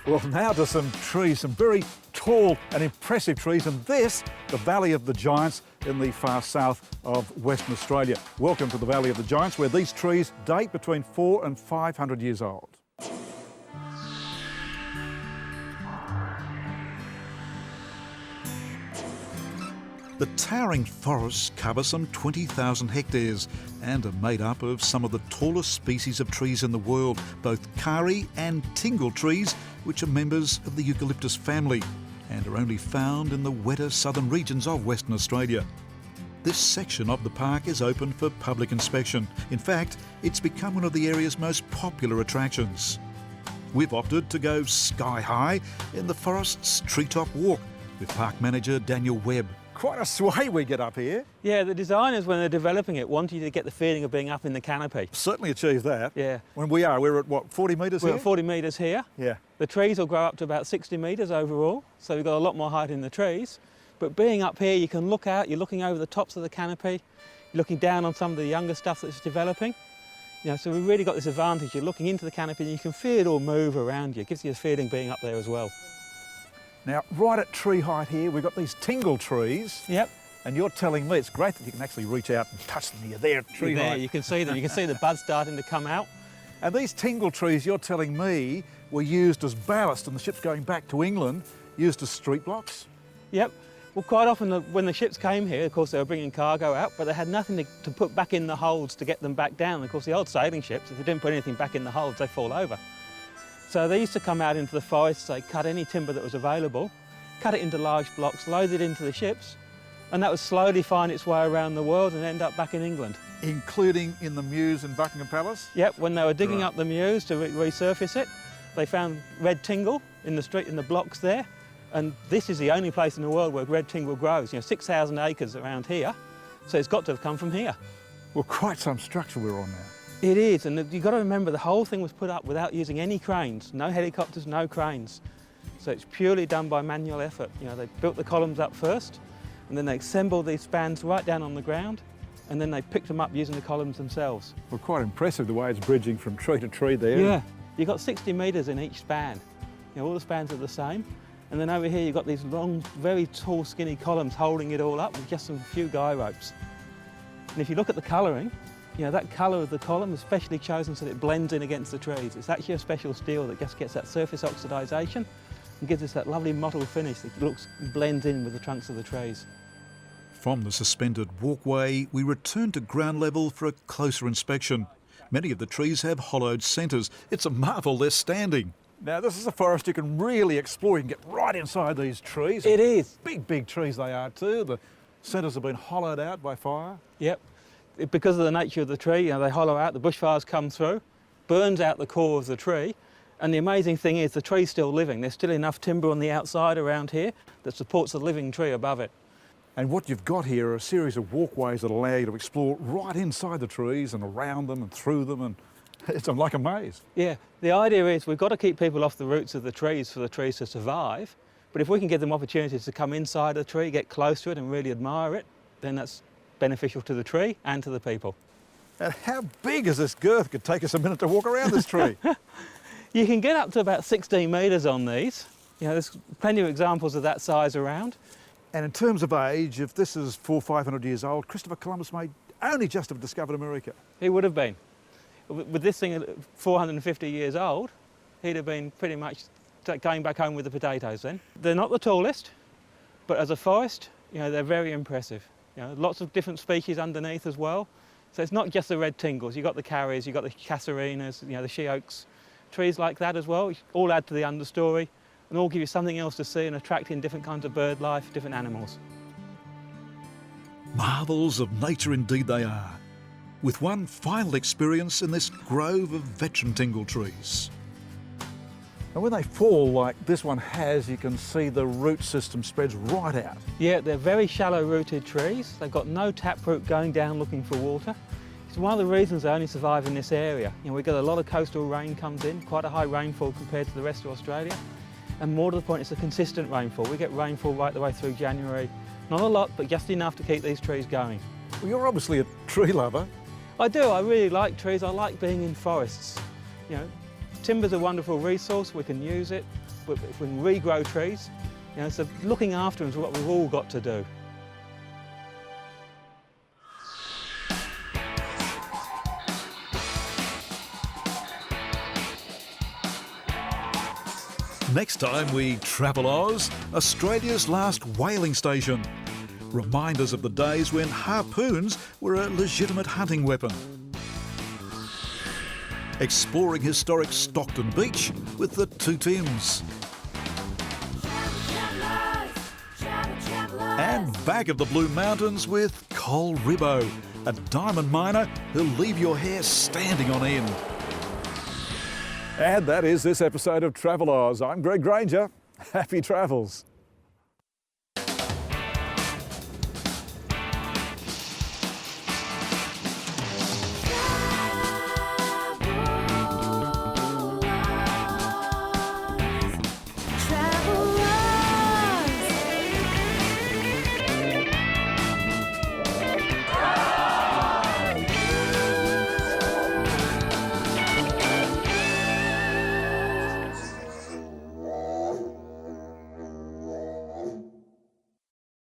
Well, now to some trees, some very tall and impressive trees, and this, the Valley of the Giants in the far south of Western Australia. Welcome to the Valley of the Giants, where these trees date between 400 and 500 years old. The towering forests cover some 20,000 hectares and are made up of some of the tallest species of trees in the world, both kari and tingle trees, which are members of the eucalyptus family and are only found in the wetter southern regions of Western Australia. This section of the park is open for public inspection. In fact, it's become one of the area's most popular attractions. We've opted to go sky high in the forest's treetop walk with park manager Daniel Webb. Quite a sway we get up here. Yeah, the designers, when they're developing it, want you to get the feeling of being up in the canopy. Certainly achieved that. Yeah. We're at what, 40 metres here? We're at 40 metres here. Yeah. The trees will grow up to about 60 metres overall, so we've got a lot more height in the trees. But being up here, you can look out, you're looking over the tops of the canopy, you're looking down on some of the younger stuff that's developing. You know, so we've really got this advantage. You're looking into the canopy and you can feel it all move around you. It gives you a feeling being up there as well. Now, right at tree height here, we've got these tingle trees. Yep. And you're telling me it's great that you can actually reach out and touch them. You're there at tree height. There, you can see them. You can see the buds starting to come out. And these tingle trees, you're telling me, were used as ballast and the ships going back to England, used as street blocks? Yep. Well, quite often when the ships came here, of course, they were bringing cargo out, but they had nothing to put back in the holds to get them back down. Of course, the old sailing ships, if they didn't put anything back in the holds, they fall over. So they used to come out into the forest, they cut any timber that was available, cut it into large blocks, load it into the ships, and that would slowly find its way around the world and end up back in England. Including in the Mews in Buckingham Palace? Yep, when they were digging up the Mews to resurface it, they found red tingle in the street, in the blocks there, and this is the only place in the world where red tingle grows. You know, 6,000 acres around here, so it's got to have come from here. Well, quite some structure we're on now. It is, and you've got to remember the whole thing was put up without using any cranes, no helicopters, no cranes. So it's purely done by manual effort. You know, they built the columns up first, and then they assembled these spans right down on the ground, and then they picked them up using the columns themselves. Well, quite impressive the way it's bridging from tree to tree there. Yeah, you've got 60 metres in each span. You know, all the spans are the same. And then over here you've got these long, very tall, skinny columns holding it all up with just some few guy ropes. And if you look at the colouring, you know, that colour of the column is specially chosen so that it blends in against the trees. It's actually a special steel that just gets that surface oxidisation and gives us that lovely mottled finish that blends in with the trunks of the trees. From the suspended walkway, we return to ground level for a closer inspection. Many of the trees have hollowed centres. It's a marvel they're standing. Now, this is a forest you can really explore. You can get right inside these trees. It is. Big, big trees they are too. The centres have been hollowed out by fire. Yep. Because of the nature of the tree, you know, they hollow out, the bushfires come through, burns out the core of the tree, and the amazing thing is the tree's still living. There's still enough timber on the outside around here that supports the living tree above it. And what you've got here are a series of walkways that allow you to explore right inside the trees and around them and through them, and it's like a maze. Yeah, the idea is we've got to keep people off the roots of the trees for the trees to survive, but if we can give them opportunities to come inside the tree, get close to it and really admire it, then that's beneficial to the tree and to the people. And how big is this girth? It could take us a minute to walk around this tree. You can get up to about 16 metres on these. You know, there's plenty of examples of that size around. And in terms of age, if this is 400 or 500 years old, Christopher Columbus may only just have discovered America. He would have been. With this thing at 450 years old, he'd have been pretty much going back home with the potatoes then. They're not the tallest, but as a forest, you know, they're very impressive. You know, lots of different species underneath as well. So it's not just the red tingles. You've got the karis, you've got the casuarinas, you know, the she oaks, trees like that as well, all add to the understory and all give you something else to see and attract in different kinds of bird life, different animals. Marvels of nature indeed they are, with one final experience in this grove of veteran tingle trees. And when they fall like this one has, you can see the root system spreads right out. Yeah, they're very shallow rooted trees. They've got no taproot going down looking for water. It's one of the reasons they only survive in this area. You know, we get a lot of coastal rain comes in, quite a high rainfall compared to the rest of Australia. And more to the point, it's a consistent rainfall. We get rainfall right the way through January. Not a lot, but just enough to keep these trees going. Well, you're obviously a tree lover. I do, I really like trees. I like being in forests. You know, timber's a wonderful resource, we can use it. if we can regrow trees, you know, so looking after them is what we've all got to do. Next time we travel Oz, Australia's last whaling station. Reminders of the days when harpoons were a legitimate hunting weapon. Exploring historic Stockton Beach with the Two Tims. And back of the Blue Mountains with Col Ribbo, a diamond miner who'll leave your hair standing on end. And that is this episode of Travel Oz. I'm Greg Grainger. Happy travels.